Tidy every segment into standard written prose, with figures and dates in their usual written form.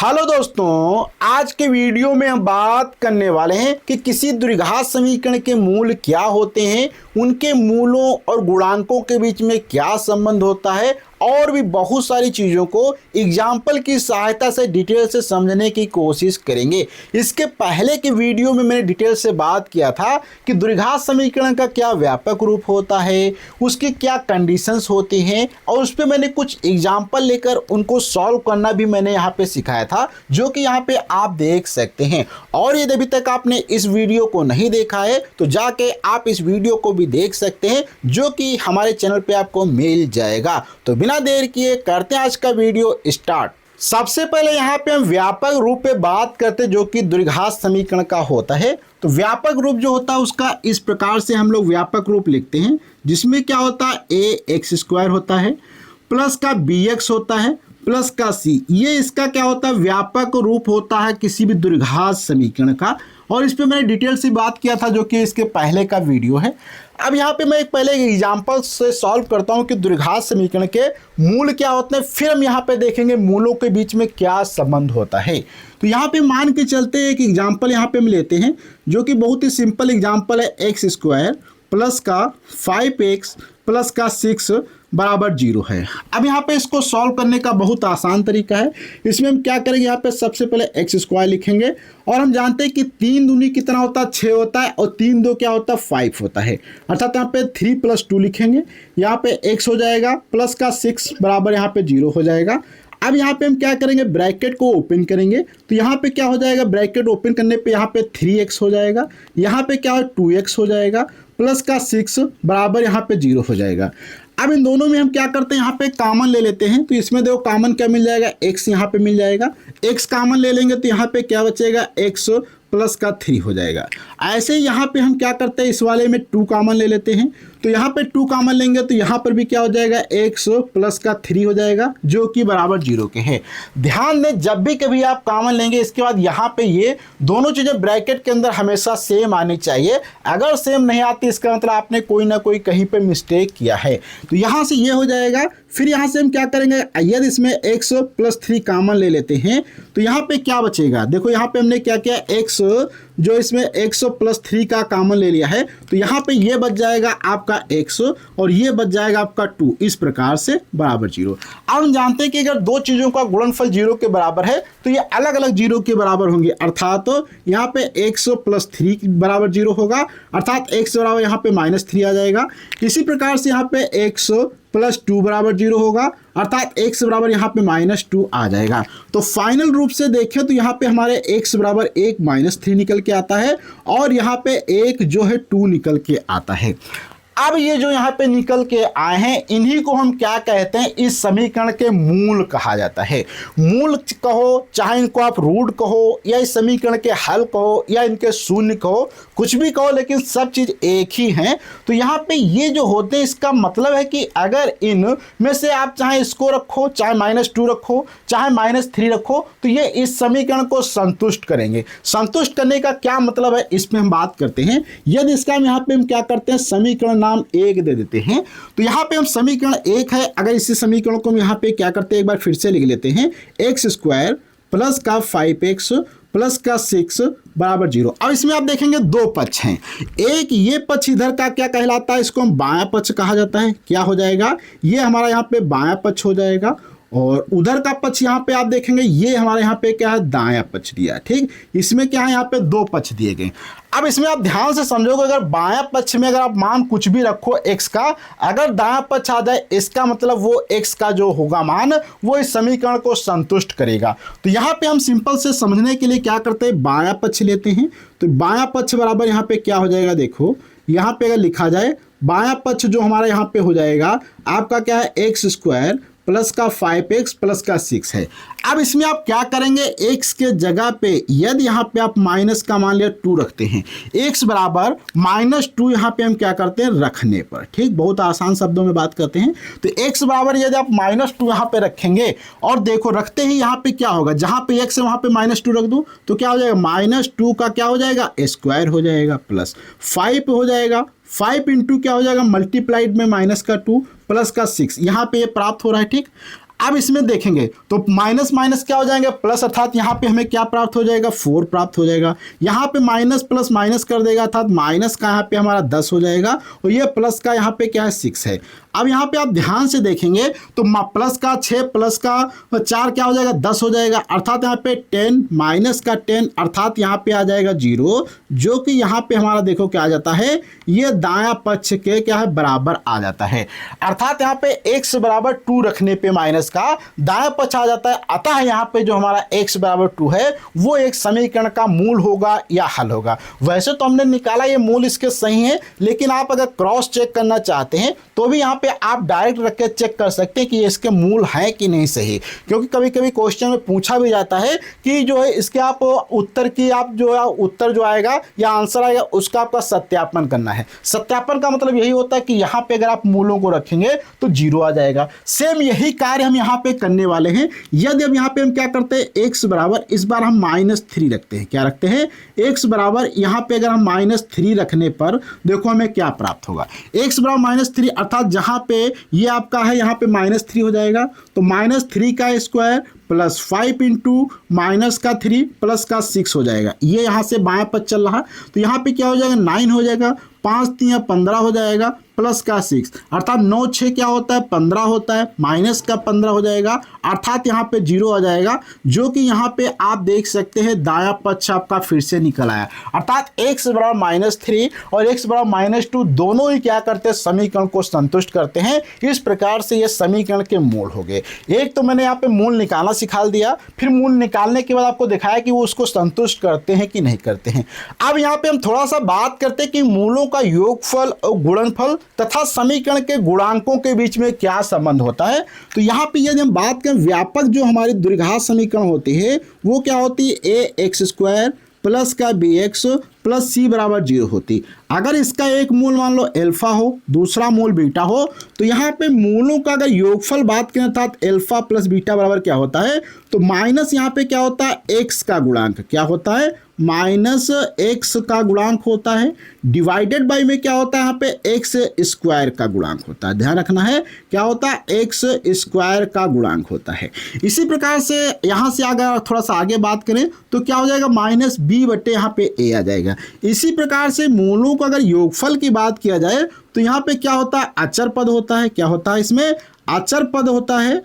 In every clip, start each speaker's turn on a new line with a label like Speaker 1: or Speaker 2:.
Speaker 1: Hello दोस्तों, आज के वीडियो में हम बात करने वाले हैं कि किसी द्विघात समीकरण के मूल क्या होते हैं, उनके मूलों और गुणांकों के बीच में क्या संबंध होता है और भी बहुत सारी चीज़ों को एग्जाम्पल की सहायता से डिटेल से समझने की कोशिश करेंगे। इसके पहले के वीडियो में मैंने डिटेल से बात किया था कि द्विघात समीकरण का क्या व्यापक रूप होता है, उसकी क्या कंडीशंस होती हैं और उस पर मैंने कुछ एग्जाम्पल लेकर उनको सॉल्व करना भी मैंने यहाँ पे सिखाया था, जो कि यहाँ पे आप देख सकते हैं। और यदि अभी तक आपने इस वीडियो को नहीं देखा है तो जाके आप इस वीडियो को भी देख सकते हैं, जो कि हमारे चैनल पे आपको मिल जाएगा। तो बिना देर किए करते हैं आज का वीडियो स्टार्ट। सबसे पहले यहाँ पे हम व्यापक रूप पे बात करते हैं, जो कि द्विघात समीकरण का होता है। तो व्यापक रूप जो होता है उसका इस प्रकार से हम लोग व्यापक रूप लिखते हैं, जिसमें क्या होता है ए एक्स स्क्वायर होता है प्लस का बी एक्स होता है प्लस का सी। ये इसका क्या होता है व्यापक रूप होता है किसी भी द्विघात समीकरण का। और इस पे मैंने डिटेल से बात किया था, जो कि इसके पहले का वीडियो है। अब यहाँ पे मैं एक पहले एग्जांपल से सॉल्व करता हूँ कि द्विघात समीकरण के मूल क्या होते हैं, फिर हम यहाँ पे देखेंगे मूलों के बीच में क्या संबंध होता है। तो यहाँ पे मान के चलते हैं एक एग्जांपल यहाँ पे हम लेते हैं, जो कि बहुत ही सिंपल एग्जांपल है। एक्स स्क्वायर प्लस का 5x प्लस का 6 बराबर 0 है। अब यहाँ पे इसको सॉल्व करने का बहुत आसान तरीका है। इसमें हम क्या करेंगे, यहाँ पे सबसे पहले एक्स स्क्वायर लिखेंगे और हम जानते हैं कि 3 दूनी कितना होता है 6 होता है और 3 दो क्या होता है 5 होता है। अर्थात यहाँ पे 3 + 2 लिखेंगे, यहाँ पे x हो जाएगा प्लस का 6 बराबर यहाँ पे 0 हो जाएगा। अब यहाँ पे हम क्या करेंगे, ब्रैकेट को ओपन करेंगे तो यहाँ पे क्या हो जाएगा, ब्रैकेट ओपन करने पे यहाँ पे 3x हो जाएगा, यहाँ पे क्या हो 2x हो जाएगा प्लस का 6 बराबर यहाँ पे 0 हो जाएगा। अब इन दोनों में हम क्या करते हैं, यहाँ पे कॉमन ले लेते हैं। तो इसमें देखो कॉमन क्या मिल जाएगा, x यहाँ पे मिल जाएगा। x कॉमन ले लेंगे तो यहाँ पे क्या बचेगा, x प्लस का 3 हो जाएगा। ऐसे ही यहाँ पे हम क्या करते हैं, इस वाले में 2 कॉमन ले लेते हैं। तो यहाँ पे 2 कॉमन लेंगे तो यहाँ पर भी क्या हो जाएगा, x प्लस का 3 हो जाएगा, जो कि बराबर 0 के है। ध्यान दें, जब भी कभी आप कॉमन लेंगे इसके बाद यहाँ पे ये दोनों चीज़ें ब्रैकेट के अंदर हमेशा सेम आनी चाहिए। अगर सेम नहीं आती इसका मतलब आपने कोई ना कोई कहीं पे मिस्टेक किया है। तो यहाँ से ये हो जाएगा। फिर यहाँ से हम क्या करेंगे, यदि इसमें x प्लस 3 कॉमन ले लेते हैं तो यहाँ पे क्या बचेगा, देखो यहाँ पे हमने क्या किया, x जो इसमें x प्लस 3 का कॉमन ले लिया है तो यहाँ पे ये बच जाएगा आपका x और ये बच जाएगा आपका 2, इस प्रकार से बराबर 0। अब हम जानते हैं कि अगर दो चीज़ों का गुणनफल 0 के बराबर है तो ये अलग अलग 0 के बराबर होंगे। अर्थात यहाँ पे x प्लस 3 बराबर 0 होगा, अर्थात x बराबर यहाँ पे -3 आ जाएगा। इसी प्रकार से यहाँ पे x प्लस 2 बराबर 0 होगा, अर्थात x बराबर यहाँ पे -2 आ जाएगा। तो फाइनल रूप से देखें तो यहाँ पे हमारे x बराबर 1 -3 निकल के आता है और यहाँ पे 1 जो है 2 निकल के आता है। अब ये जो यहाँ पे निकल के आए हैं इन्हीं को हम क्या कहते हैं, इस समीकरण के मूल कहा जाता है। मूल कहो, चाहे इनको आप रूट कहो या इस समीकरण के हल कहो या इनके शून्य कहो, कुछ भी कहो, लेकिन सब चीज़ एक ही हैं। तो यहाँ पे ये जो होते हैं इसका मतलब है कि अगर इन में से आप चाहे इसको रखो, चाहे -2 रखो, चाहे -3 रखो, तो ये इस समीकरण को संतुष्ट करेंगे। संतुष्ट करने का क्या मतलब है, इसमें हम बात करते हैं। यदि इसका हम यहाँ पे हम क्या करते हैं, समीकरण नाम 1 दे देते हैं। तो यहाँ पे हम समीकरण 1 है, अगर इसी समीकरण को हम यहाँ पे क्या करते हैं, एक बार फिर से लिख लेते हैं, एक्स स्क्वायर प्लस का 5x प्लस का 6 बराबर 0। अब इसमें आप देखेंगे दो पक्ष हैं। एक ये पक्ष इधर का क्या कहलाता है, इसको हम बायां पक्ष कहा जाता है। क्या हो जाएगा, ये हमारा यहाँ पे बायां पक्ष हो जाएगा और उधर का पक्ष यहाँ पे आप देखेंगे ये हमारे यहाँ पे क्या है, दायां पक्ष दिया है। ठीक, इसमें क्या है, यहाँ पे दो पक्ष दिए गए। अब इसमें आप ध्यान से समझोगे, अगर बायां पक्ष में अगर आप मान कुछ भी रखो x का, अगर दायां पक्ष आ जाए इसका मतलब वो x का जो होगा मान वो इस समीकरण को संतुष्ट करेगा। तो यहाँ पे हम सिंपल से समझने के लिए क्या करते हैं, बायां पक्ष लेते हैं। तो बायां पक्ष बराबर यहाँ पे क्या हो जाएगा, देखो यहाँ पे अगर लिखा जाए बायां पक्ष जो हमारा यहाँ पे हो जाएगा आपका क्या है, एक्स स्क्वायर प्लस का 5x प्लस का 6 है। अब इसमें आप क्या करेंगे, x के जगह पे यदि यहाँ पे आप माइनस का मान लिया 2 रखते हैं, x बराबर -2 यहाँ पे हम क्या करते हैं रखने पर। ठीक, बहुत आसान शब्दों में बात करते हैं। तो x बराबर यदि आप -2 यहाँ पे रखेंगे और देखो रखते ही यहाँ पे क्या होगा, जहाँ पे x है वहाँ पे -2 रख दूँ तो क्या हो जाएगा, -2 का क्या हो जाएगा, स्क्वायर हो जाएगा प्लस 5 हो जाएगा। 5 इंटू क्या हो जाएगा, मल्टीप्लाइड में -2 प्लस का 6, यहाँ पे ये प्राप्त हो रहा है। ठीक, अब इसमें देखेंगे तो माइनस माइनस क्या हो जाएंगे प्लस, अर्थात यहाँ पे हमें क्या प्राप्त हो जाएगा 4 प्राप्त हो जाएगा। यहाँ पे माइनस प्लस माइनस कर देगा, अर्थात माइनस का यहाँ पे हमारा 10 हो जाएगा और ये प्लस का यहाँ पे क्या है 6 है। अब यहाँ पे आप ध्यान से देखेंगे तो प्लस का 6 प्लस का 4 क्या हो जाएगा 10 हो जाएगा, अर्थात यहाँ पे 10 माइनस का 10 अर्थात यहाँ पे आ जाएगा 0, जो कि यहाँ पे हमारा देखो क्या आ जाता है, ये दायां पक्ष के क्या है बराबर आ जाता है। अर्थात यहाँ पे x बराबर 2 रखने पे माइनस का दायां पक्ष आ जाता है। अतः यहाँ पे जो हमारा x बराबर 2 है वो एक समीकरण का मूल होगा या हल होगा। वैसे तो हमने निकाला ये मूल इसके सही है, लेकिन आप अगर क्रॉस चेक करना चाहते हैं तो भी यहाँ पे आप डायरेक्ट रख के चेक कर सकते हैं कि ये इसके मूल है कि नहीं सही, क्योंकि कभी कभी क्वेश्चन में पूछा भी जाता है कि जो है इसके आप उत्तर की आप जो है उत्तर जो आएगा या आंसर आएगा उसका आपका सत्यापन करना है। सत्यापन का मतलब यही होता है कि यहाँ पे अगर आप मूलों को रखेंगे तो 0 आ जाएगा। सेम यही कार्य हम यहाँ पे करने वाले हैं। यदि अब यहाँ पे हम क्या करते हैं x बराबर, इस बार हम -3 रखते हैं। क्या रखते हैं x बराबर, यहाँ पे अगर हम -3 रखने पर देखो हमें क्या प्राप्त होगा, x बराबर -3 अर्थात जहाँ पे ये आपका है यहाँ पे -3 हो जाएगा, तो -3 का स्क्वायर प्लस 5 इंटू माइनस का 3 प्लस का 6 हो जाएगा। ये यहाँ से बाएं पक्ष चल रहा, तो यहाँ पे क्या हो जाएगा 9 हो जाएगा, 5 3 15 हो जाएगा प्लस का 6 अर्थात 9 6 क्या होता है 15 होता है, माइनस का 15 हो जाएगा अर्थात यहाँ पे 0 आ जाएगा, जो कि यहाँ पे आप देख सकते हैं दायां पक्ष आपका फिर से निकल आया। अर्थात x बराबर -3 और x बराबर -2 दोनों ही क्या करते हैं समीकरण को संतुष्ट करते हैं। इस प्रकार से ये समीकरण के मूल हो गए। एक तो मैंने यहाँ पे मूल निकालना सिखा दिया, फिर मूल निकालने के बाद आपको दिखाया कि वो उसको संतुष्ट करते हैं कि नहीं करते हैं। अब यहाँ पे हम थोड़ा सा बात करते हैं कि मूलों का योगफल और गुणनफल तथा समीकरण के गुणांकों के बीच में क्या संबंध होता है। तो यहाँ पे यदि हम बात करें व्यापक जो हमारी द्विघात समीकरण होती है वो क्या होती है ax² प्लस का bx प्लस c बराबर 0 होती। अगर इसका एक मूल मान लो अल्फा हो, दूसरा मूल बीटा हो, तो यहाँ पे मूलों का अगर योगफल बात करें अर्थात अल्फा प्लस बीटा बराबर क्या होता है, तो माइनस यहाँ पे क्या होता है x का गुणांक, क्या होता है -x का गुणांक होता है, डिवाइडेड बाय में क्या होता है यहाँ पे x² का गुणांक होता है। ध्यान रखना है क्या होता है x² का गुणांक होता है। इसी प्रकार से यहाँ से अगर थोड़ा सा आगे बात करें तो क्या हो जाएगा -b बटे यहाँ पे a आ जाएगा। इसी प्रकार से मूलों का अगर योगफल की बात किया जाए तो यहाँ पे क्या होता है अचर पद होता है, क्या होता है इसमें अचर पद होता है,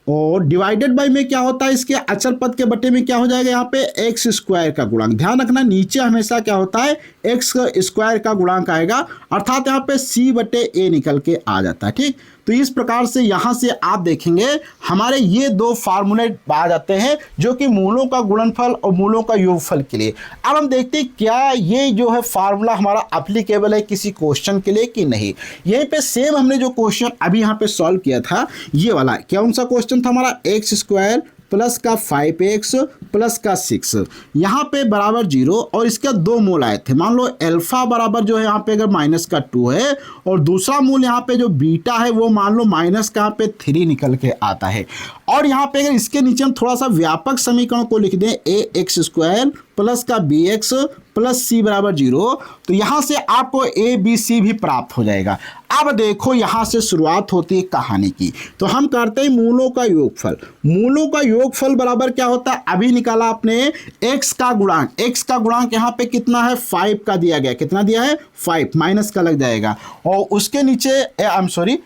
Speaker 1: और डिवाइडेड बाय में क्या होता है इसके अचर पद के बटे में क्या हो जाएगा यहाँ पे x² का गुणांक। ध्यान रखना नीचे हमेशा क्या होता है x² का गुणांक आएगा अर्थात यहाँ पे c बटे a निकल के आ जाता है। ठीक, तो इस प्रकार से यहाँ से आप देखेंगे हमारे ये दो फार्मूले आ जाते हैं जो कि मूलों का गुणनफल और मूलों का योगफल के लिए। अब हम देखते हैं क्या ये जो है फार्मूला हमारा एप्लीकेबल है किसी क्वेश्चन के लिए कि नहीं। यहीं पे सेम हमने जो क्वेश्चन अभी यहाँ पे सॉल्व किया था ये वाला, कौन सा क्वेश्चन था हमारा x² प्लस का 5x प्लस का 6 यहाँ पे बराबर 0 और इसके दो मूल आए थे। मान लो अल्फा बराबर जो है यहाँ पे अगर -2 है और दूसरा मूल यहाँ पे जो बीटा है वो मान लो माइनस का यहाँ पे 3 निकल के आता है। और यहाँ पे अगर इसके नीचे हम थोड़ा सा व्यापक समीकरण को लिख दें ax² प्लस का bx प्लस c बराबर 0, तो यहाँ से आपको a b c भी प्राप्त हो जाएगा। अब देखो यहाँ से शुरुआत होती है कहानी की, तो हम करते हैं मूलों का योगफल। मूलों का योगफल बराबर क्या होता है, अभी निकाला आपने x का गुणांक, x का गुणांक यहाँ पे कितना है 5 का दिया गया, कितना दिया है 5, माइनस का लग जाएगा और उसके नीचे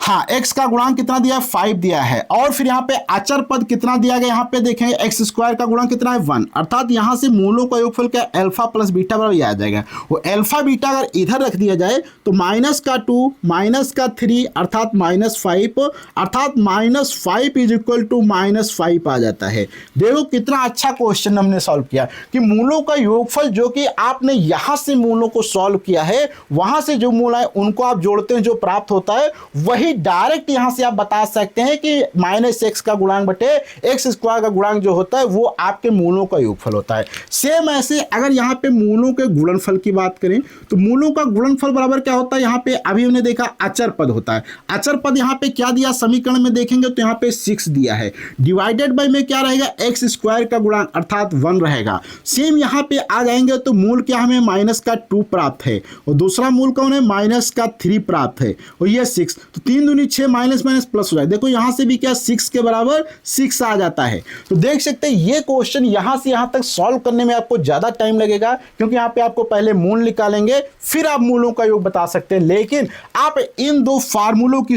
Speaker 1: हाँ x का गुणांक कितना दिया है 5 दिया है, और फिर यहाँ पे अचर पद कितना दिया गया यहाँ पे देखेंगे x² का गुणांक कितना है 1, अर्थात यहाँ से मूलों का योगफल क्या अल्फा प्लस बीटा बराबर आ जाएगा। वो अल्फा बीटा अगर इधर रख दिया जाए तो -2 -3 अर्थात -5 अर्थात -5 इज इक्वल टू -5 आ जाता है। देखो कितना अच्छा क्वेश्चन हमने सॉल्व किया कि मूलों का योगफल जो कि आपने यहाँ से मूलों को सॉल्व किया है वहां से जो मूल है उनको आप जोड़ते हैं, जो प्राप्त होता है वही डायरेक्ट यहां से आप बता सकते हैं कि -x का गुणांक बटे x² का गुणांक जो होता है वो आपके मूलों का योगफल होता है। सेम ऐसे अगर यहाँ पे मूलों के गुणनफल की बात करें तो मूलों का गुणनफल बराबर क्या होता है, यहाँ पे अभी हमने देखा अचर पद होता है। अचर पद यहाँ पे क्या दिया समीकरण में देखेंगे तो यहाँ पे 6 दिया है, डिवाइडेड बाय में क्या रहेगा x² का गुणांक अर्थात 1 रहेगा। सेम यहाँ पे आ जाएंगे तो मूल क्या हमें -2 प्राप्त है और दूसरा मूल कौन है -3 प्राप्त है और ये 6, तो तीन 3 दूनी 6 माइनस माइनस प्लस हो जाए, देखो यहां से भी क्या 6 के बराबर 6 आ जाता है। तो देख सकते हैं ये क्वेश्चन यहां से यहां तक सॉल्व करने में आपको ज्यादा टाइम लगेगा, क्योंकि यहां पे आपको पहले मूल निकालेंगे फिर आप मूलों का योग बता सकते हैं। लेकिन आप इन दो फार्मूलों की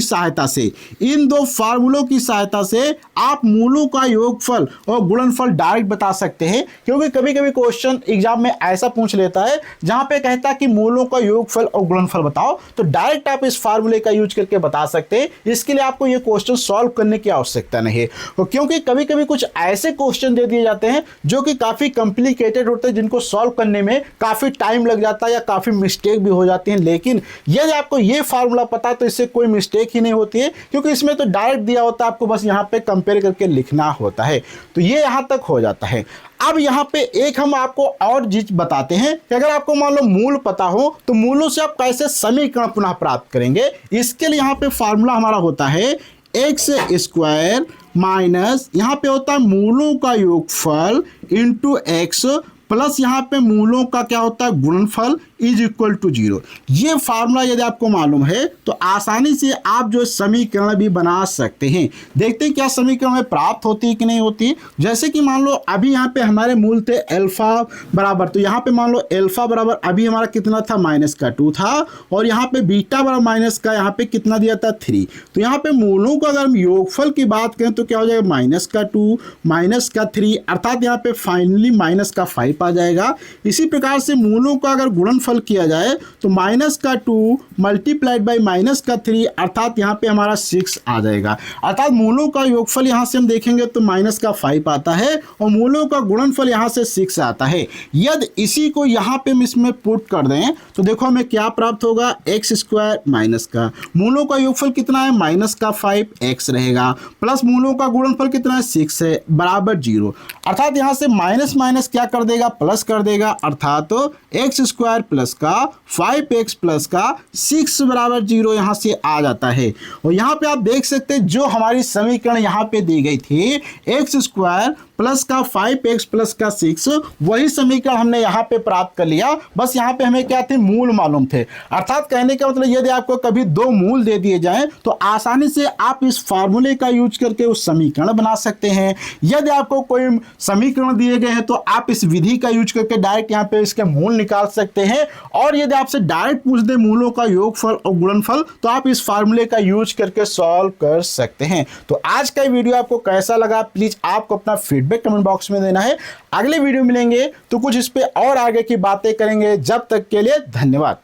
Speaker 1: सहायता से आप मूलों का योगफल और गुणनफल डायरेक्ट बता सकते हैं, क्योंकि कभी कभी क्वेश्चन एग्जाम में ऐसा पूछ लेता है जहां पे कहता है कि मूलों का योगफल और गुणनफल बताओ, तो डायरेक्ट आप इस फार्मूले का यूज करके बता सकते हैं। इसके लिए आपको ये क्वेश्चन सॉल्व करने की आवश्यकता नहीं है, क्योंकि कभी कभी कुछ ऐसे क्वेश्चन दे दिए जाते हैं जो कि काफी कॉम्प्लिकेटेड होते हैं, जिनको सॉल्व करने में काफी टाइम लग जाता है या काफी मिस्टेक भी हो जाती है। लेकिन यदि आपको ये फार्मूला पता है तो इससे कोई मिस्टेक ही नहीं होती है, क्योंकि इसमें तो डायरेक्ट दिया होता है, आपको बस यहाँ पे कंपेयर करके लिखना होता है। तो ये यहां तक हो जाता है। अब यहां पे एक हम आपको और चीज बताते हैं कि अगर आपको मान लो मूल पता हो तो मूलों से आप कैसे समीकरण पुनः प्राप्त करेंगे। इसके लिए यहां पे फार्मूला हमारा होता है एक्स स्क्वायर माइनस यहां पे होता है मूलों का योगफल इंटू एक्स प्लस यहां पे मूलों का क्या होता है गुणनफल इज इक्वल टू 0। ये फार्मूला यदि आपको मालूम है तो आसानी से आप जो समीकरण भी बना सकते हैं। देखते हैं क्या समीकरण में प्राप्त होती है कि नहीं होती। जैसे कि मान लो अभी यहाँ पे हमारे मूल थे अल्फा बराबर, तो यहाँ पे मान लो अल्फा बराबर अभी हमारा कितना था -2 था, और यहाँ पे बीटा बराबर माइनस का यहाँ पे कितना दिया था 3। तो यहाँ पे मूलों का अगर हम योगफल की बात करें तो क्या हो जाएगा -2 -3, अर्थात यहाँ पे फाइनली -5 आ जाएगा। इसी प्रकार से मूलों का अगर गुणनफल किया जाए तो -2 मल्टीप्लाइड बाई -3, अर्थात यहाँ पे हमारा 6 आ जाएगा। अर्थात मूलों का योगफल यहाँ से हम देखेंगे तो -5 आता है और मूलों का गुणनफल यहाँ से 6 आता है। यदि इसी को यहाँ पे हम इसमें पुट कर दें तो देखो हमें क्या प्राप्त होगा, एक्स स्क्वायर माइनस का मूलों का योगफल कितना है -5 एक्स रहेगा, प्लस मूलों का गुणनफल कितना है 6 है बराबर 0। अर्थात यहाँ से माइनस माइनस क्या कर देगा, प्लस कर देगा, अर्थात एक्स स्क्वायर प्लस का 5x प्लस का 6 बराबर 0 यहां से आ जाता है। और यहां पे आप देख सकते हैं जो हमारी समीकरण यहां पे दी गई थी एक्स स्क्वायर प्लस का 5x प्लस का 6, वही समीकरण हमने यहाँ पे प्राप्त कर लिया। बस यहाँ पे हमें क्या थे, मूल मालूम थे। अर्थात कहने का मतलब यदि आपको कभी 2 मूल दे दिए जाएं तो आसानी से आप इस फार्मूले का यूज करके उस समीकरण बना सकते हैं। यदि आपको कोई समीकरण दिए गए हैं तो आप इस विधि का यूज करके डायरेक्ट यहाँ पे इसके मूल निकाल सकते हैं। और यदि आपसे डायरेक्ट पूछ दे मूलों का योगफल और गुणनफल तो आप इस फार्मूले का यूज करके सॉल्व कर सकते हैं। तो आज का वीडियो आपको कैसा लगा, प्लीज आपको अपना फीडबैक कमेंट बॉक्स में देना है। अगले वीडियो मिलेंगे तो कुछ इस पे और आगे की बातें करेंगे। जब तक के लिए धन्यवाद।